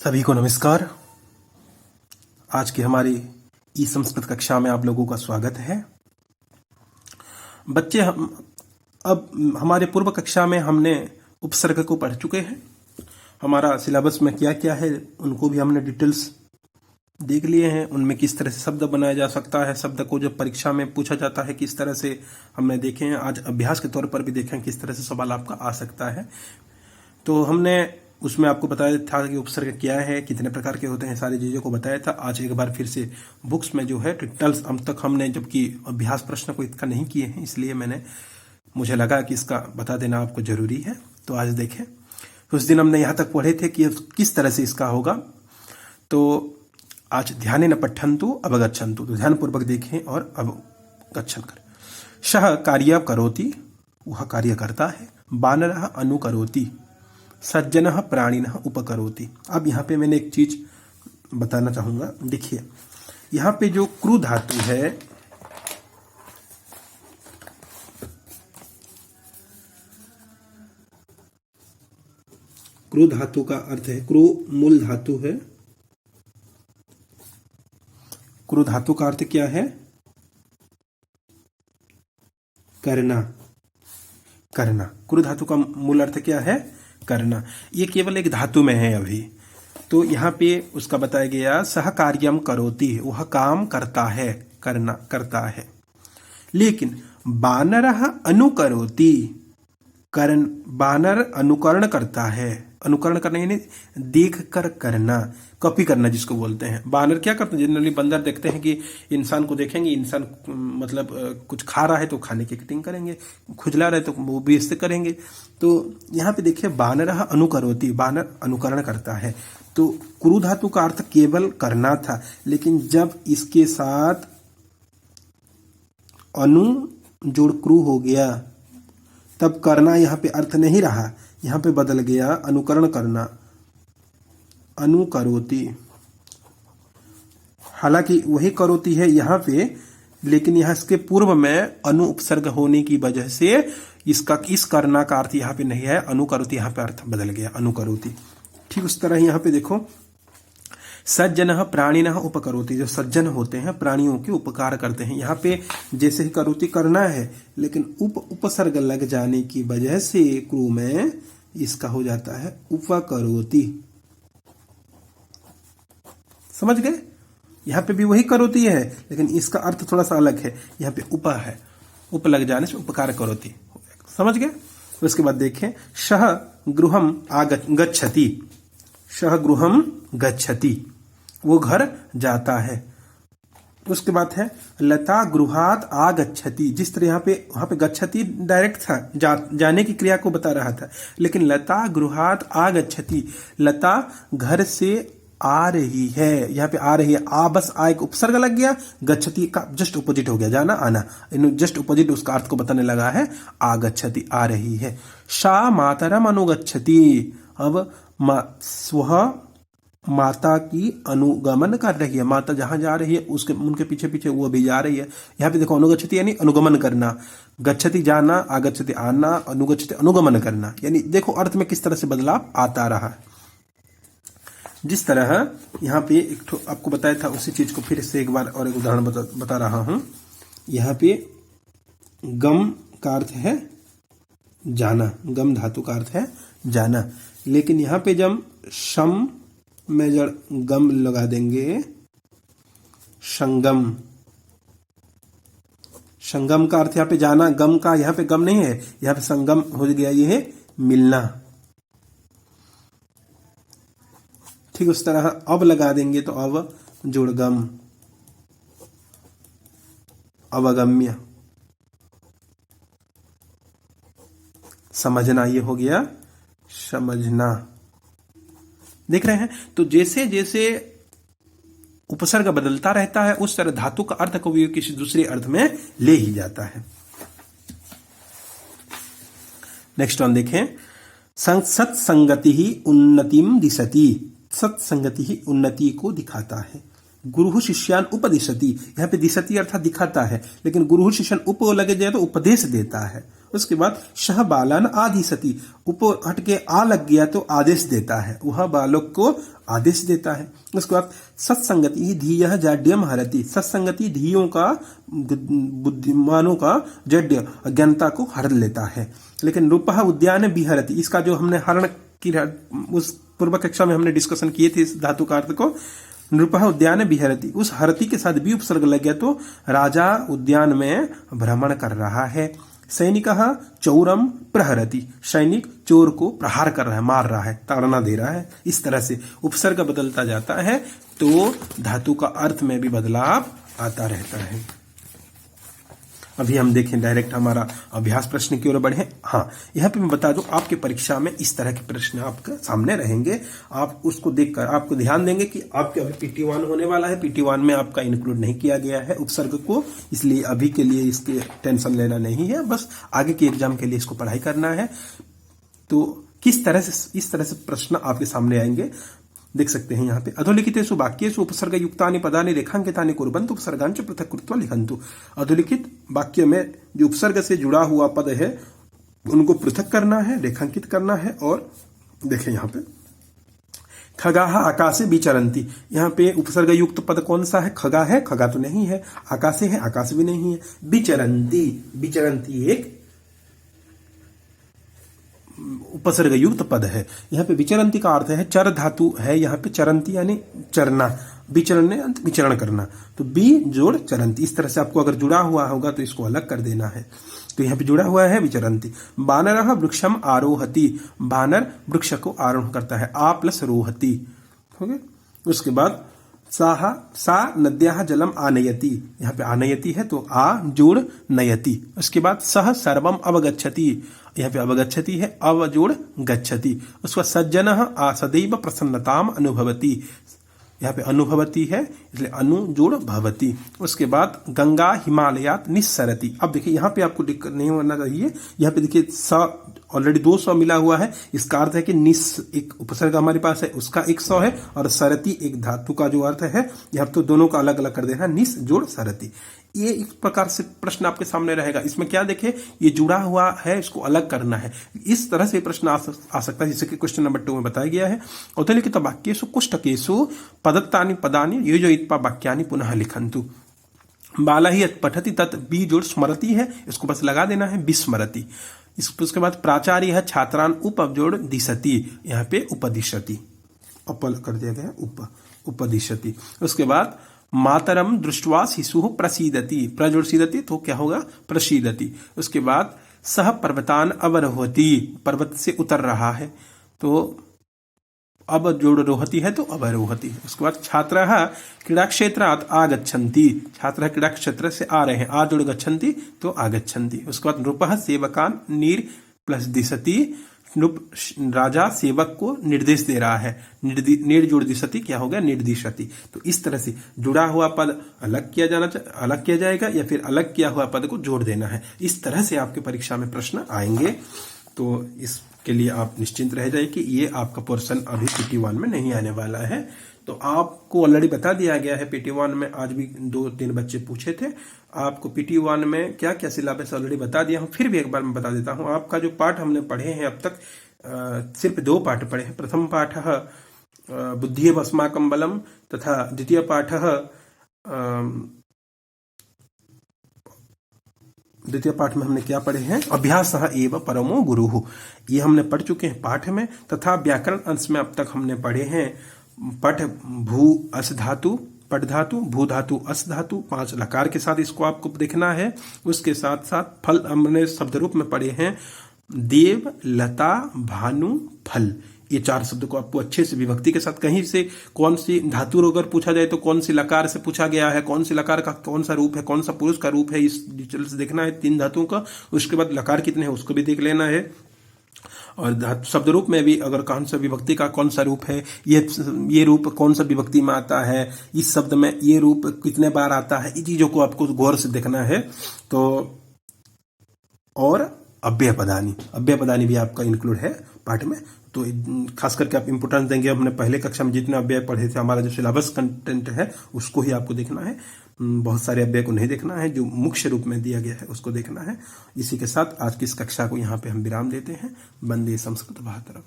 सभी को नमस्कार। आज की हमारी ई संस्कृत कक्षा में आप लोगों का स्वागत है। बच्चे, अब हमारे पूर्व कक्षा में हमने उपसर्ग को पढ़ चुके हैं। हमारा सिलेबस में क्या क्या है उनको भी हमने डिटेल्स देख लिए हैं। उनमें किस तरह से शब्द बनाया जा सकता है, शब्द को जब परीक्षा में पूछा जाता है किस तरह से हमने देखे हैं। आज अभ्यास के तौर पर भी देखें किस तरह से सवाल आपका आ सकता है। तो हमने उसमें आपको बताया था कि उपसर्ग क्या है, कितने प्रकार के होते हैं, सारी चीज़ों को बताया था। आज एक बार फिर से बुक्स में जो है डिटेल्स अब तक हमने, जबकि अभ्यास प्रश्न को इतना नहीं किए हैं, इसलिए मुझे लगा कि इसका बता देना आपको जरूरी है। तो आज देखें, उस दिन हमने यहाँ तक पढ़े थे कि किस तरह से इसका होगा। तो आज ध्यानेन पठन्तु अवगच्छन्तु, तो ध्यानपूर्वक देखें और अवगच्छन करें। शः कार्य करोति, वह कार्य करता है। बानरः अनुकरोति, सज्जनः प्राणिनः उपकरोति। अब यहाँ पे मैंने एक चीज बताना चाहूंगा। देखिए, यहाँ पे जो क्रू धातु है, क्रू धातु का अर्थ है, क्रू मूल धातु है। क्रू धातु का अर्थ क्या है? करना। करना, क्रू धातु का मूल अर्थ क्या है? करना। ये केवल एक धातु में है अभी। तो यहाँ पे उसका बताया गया, सह कार्यम करोति, वह काम करता है, करना करता है। लेकिन बानरः अनुकरोति, बानर अनुकरण करता है। अनुकरण करना यानी देख कर करना, कॉपी करना जिसको बोलते हैं। बानर क्या करते हैं? जनरली बंदर देखते हैं कि इंसान को देखेंगे, इंसान मतलब कुछ खा रहा है तो खाने की एक्टिंग करेंगे, खुजला रहे तो वो भी इससे करेंगे। तो यहाँ पे देखिए, बानरः अनुकरोति, बानर अनुकरण करता है। तो क्रू धातु का अर्थ केवल करना था, लेकिन जब इसके साथ अनु जोड़ क्रू हो गया तब करना यहाँ पे अर्थ नहीं रहा, यहाँ पे बदल गया अनुकरण करना, अनुकरोति। हालांकि वही करोति है यहाँ पे, लेकिन यहाँ इसके पूर्व में अनु उपसर्ग होने की वजह से इस करना का अर्थ यहाँ पे नहीं है, अनुकरोति यहाँ पे अर्थ बदल गया, अनुकरोति। ठीक उस तरह यहाँ पे देखो, सज्जनः प्राणिनः उपकरोति, जो सज्जन होते हैं प्राणियों के उपकार करते हैं। यहाँ पे जैसे ही करोति करना है, लेकिन उपसर्ग लग जाने की वजह से क्रू में इसका हो जाता है उपकरोति। समझ गए? यहाँ पे भी वही करोति है, लेकिन इसका अर्थ थोड़ा सा अलग है। यहाँ पे उप है, उप लग जाने से उपकार करोति। समझ गए? उसके बाद देखें, शः गृहम गच्छति, शः गृहम गच्छति, वो घर जाता है। उसके बाद है लता गृहात आगच्छति। जिस तरह वहां पे गच्छति डायरेक्ट था, जाने की क्रिया को बता रहा था, लेकिन लता गृहात आगच्छति, लता घर से आ रही है। यहाँ पे आ रही है, आ बस आ एक उपसर्ग लग गया, गच्छति का जस्ट ऑपोजिट हो गया, जाना आना, जस्ट ऑपोजिट उसका अर्थ को बताने लगा है, आगच्छति आ रही है। सा मातरम अनुगच्छति, अब स्वः माता की अनुगमन कर रही है। माता जहां जा रही है उनके पीछे पीछे वो भी जा रही है। यहाँ पे देखो, अनुगच्छति यानी अनुगमन करना, गच्छति जाना, आगच्छति आना, अनुगच्छति अनुगमन करना। यानी देखो अर्थ में किस तरह से बदलाव आता रहा है। जिस तरह यहाँ पे एक आपको बताया था, उसी चीज को फिर से एक बार और एक उदाहरण बता रहा हूं। यहाँ पे गम का अर्थ है जाना, गम धातु का अर्थ है जाना, लेकिन यहाँ पे जब शम में जड़ गम लगा देंगे, संगम, संगम का अर्थ यहाँ पे जाना, गम का यहाँ पे गम नहीं है, यहाँ पे संगम हो गया, ये है मिलना। ठीक उस तरह अब लगा देंगे तो अब जुड़गम, अवगम्य, समझना, ये हो गया समझना। देख रहे हैं? तो जैसे जैसे उपसर्ग बदलता रहता है, उस तरह धातु का अर्थ को भी किसी दूसरे अर्थ में ले ही जाता है। नेक्स्ट वन देखें, सत्संगति ही उन्नतिम दिशति, सत्संगति ही उन्नति को दिखाता है। गुरु शिष्यान उपदिशति, यहाँ पे दिशति अर्थात दिखाता है, लेकिन गुरु शिष्यान उप लगे जाए तो उपदेश देता है। उसके बाद शह बालन आदि सती, ऊपर हट के आ लग गया तो आदेश देता है, वह बालक को आदेश देता है। उसके बाद सत्संगति धीय जाड्यम हरति, सत्संगति धीयों का बुद्धिमानों का जड्य अज्ञानता को हर लेता है। लेकिन रूपः उद्यान बिहरति, इसका जो हमने हरण की उस पूर्व कक्षा में हमने डिस्कशन किए थे इस धातु का अर्थ को, नृपः उद्यान बिहरति, उस हरति के साथ भी उपसर्ग लग गया तो राजा उद्यान में भ्रमण कर रहा है। सैनिक चौरम प्रहरति, सैनिक चोर को प्रहार कर रहा है, मार रहा है, ताड़ना दे रहा है। इस तरह से उपसर्ग बदलता जाता है तो धातु का अर्थ में भी बदलाव आता रहता है। अभी हम देखें डायरेक्ट हमारा अभ्यास प्रश्न की ओर बढ़े। हाँ, यहाँ पे मैं बता दूं आपके परीक्षा में इस तरह के प्रश्न आपके सामने रहेंगे। आप उसको देखकर आपको ध्यान देंगे कि आपके अभी PT1 होने वाला है, PT1 में आपका इंक्लूड नहीं किया गया है उपसर्ग को, इसलिए अभी के लिए इसके टेंशन लेना नहीं है, बस आगे के एग्जाम के लिए इसको पढ़ाई करना है। तो किस तरह से इस तरह से प्रश्न आपके सामने आएंगे देख सकते हैं यहाँ पे। अधोलिखितेषु वाक्येषु उपसर्ग युक्तानि पदानि रेखांकितानि कुर्वन्तु उपसर्गांच पृथक् कृत्वा लिखन्तु। अधोलिखित वाक्य में जो उपसर्ग से जुड़ा हुआ पद है उनको पृथक करना है, रेखांकित करना है। और देखें यहाँ पे खगाः आकाशे विचरन्ति, यहाँ पे उपसर्ग युक्त पद कौन सा है? खगा है, खगा तो नहीं है। आकाशे है, आकाश भी नहीं है। विचरन्ति, विचरन्ति एक उपसर्ग युक्त पद है। यहाँ पे विचरंती का अर्थ है चर धातु है, यहाँ पे चरंती यानी चरना, विचरण विचरण करना, तो बी जोड़ चरंती। इस तरह से आपको अगर जुड़ा हुआ होगा तो इसको अलग कर देना है। तो यहाँ पे जुड़ा हुआ है विचरंती। बानरः वृक्षम आरोहति, बानर वृक्ष को आरोहण करता है, आ प्लस रोहति हो गया। उसके बाद सा नद्याः जलम आनयति, यहाँ पे आनयति है तो आ जोड़ नयति। उसके बाद सह सर्वम अवगच्छति, यहाँ पे अवगच्छति है, अव जोड़ गच्छति। उसके बाद सज्जनः सदैव प्रसन्नताम अनुभवति, यहाँ पे अनुभवती है इसलिए अनु जोड़ भवती। उसके बाद गंगा हिमालयात निस्सरति। अब देखिए यहाँ पे आपको दिक्कत नहीं होना चाहिए, यहाँ पे देखिए स ऑलरेडी 2 सौ मिला हुआ है, इसका अर्थ है कि निस एक उपसर्ग हमारे पास है उसका 100 है, और सरति एक धातु का जो अर्थ है, यहाँ तो दोनों का अलग अलग कर देना, निस जोड़ सरति। ये इस प्रकार से प्रश्न आपके सामने रहेगा। इसमें क्या देखें, ये जुड़ा हुआ है, इसको अलग करना है। इस तरह से प्रश्न आ सकता है, जैसे कि क्वेश्चन नंबर 2 में बताया गया है। अधोलिखित वाक्येषु कुष्ठकेषु पदत्तानि पदानि योजयित्वा वाक्यानि पुनः लिखन्तु। बाला ही पठति तत् बी जोड़ स्मरति है, इसको बस लगा देना है, विस्मरति। उसके बाद प्राचार्य है छात्रान उप जोड़ दिशति, यहाँ पे उपदिशति, अपल कर दिया गया उपदिशति। उसके बाद मातरम दृष्ट्वा शिशु प्रसीदति, प्रजोड़ सीदति तो क्या होगा प्रसीदति। उसके बाद सह पर्वतान अवरोहति, पर्वत से उतर रहा है तो अब जोड़ रोहती है तो अवरोहति। उसके बाद छात्रः क्रीड़ा क्षेत्रात् आगच्छन्ति, छात्रः क्रीड़ा क्षेत्र से आ रहे हैं, आ जोड़ गच्छन्ति तो आगच्छन्ति। उसके बाद नृपः सेवकान नीर प्लस दिशति, राजा सेवक को निर्देश दे रहा है, नीर जोड़ दिशति क्या हो गया निर्दिशति। तो इस तरह से जुड़ा हुआ पद अलग किया जाएगा या फिर अलग किया हुआ पद को जोड़ देना है। इस तरह से आपके परीक्षा में प्रश्न आएंगे। तो इसके लिए आप निश्चिंत रह जाइए कि ये आपका पोर्शन अभी PT1 में नहीं आने वाला है। तो आपको ऑलरेडी बता दिया गया है PT1 में, आज भी 2-3 बच्चे पूछे थे, आपको PT1 में क्या क्या सिलेबस ऑलरेडी बता दिया हूँ। फिर भी एक बार मैं बता देता हूँ, आपका जो पाठ हमने पढ़े हैं अब तक सिर्फ 2 पाठ पढ़े हैं। प्रथम पाठः बुद्धिः अस्माकं बलम तथा द्वितीय पाठ में हमने क्या पढ़े हैं, अभ्यासः एव परमो गुरुः, ये हमने पढ़ चुके हैं पाठ में। तथा व्याकरण अंश में अब तक हमने पढ़े हैं पठ भू अस धातु, पट धातु, भू धातु, अस धातु, 5 लकार के साथ इसको आपको देखना है। उसके साथ साथ फल हमने शब्द रूप में पढ़े हैं, देव, लता, भानु, फल। ये 4 शब्द को आपको अच्छे से विभक्ति के साथ, कहीं से कौन सी धातु अगर पूछा जाए तो कौन सी लकार से पूछा गया है, कौन सी लकार का कौन सा रूप है, कौन सा पुरुष का रूप है, इस डिटेल से देखना है 3 धातुओं का। उसके बाद लकार कितने हैं उसको भी देख लेना है। और शब्द रूप में भी अगर कौन सा विभक्ति का कौन सा रूप है, ये रूप कौन सा विभक्ति में आता है, इस शब्द में ये रूप कितने बार आता है, इन चीजों को आपको गौर से देखना है। तो और अव्यय पदानी भी आपका इंक्लूड है पाठ में, तो खास करके आप इंपोर्टेंस देंगे। हमने पहले कक्षा में जितने अव्यय पढ़े थे, हमारा जो सिलेबस कंटेंट है उसको ही आपको देखना है। बहुत सारे अव्यय को नहीं देखना है, जो मुख्य रूप में दिया गया है उसको देखना है। इसी के साथ आज की इस कक्षा को यहाँ पे हम विराम देते हैं। वंदे संस्कृत भारतरम।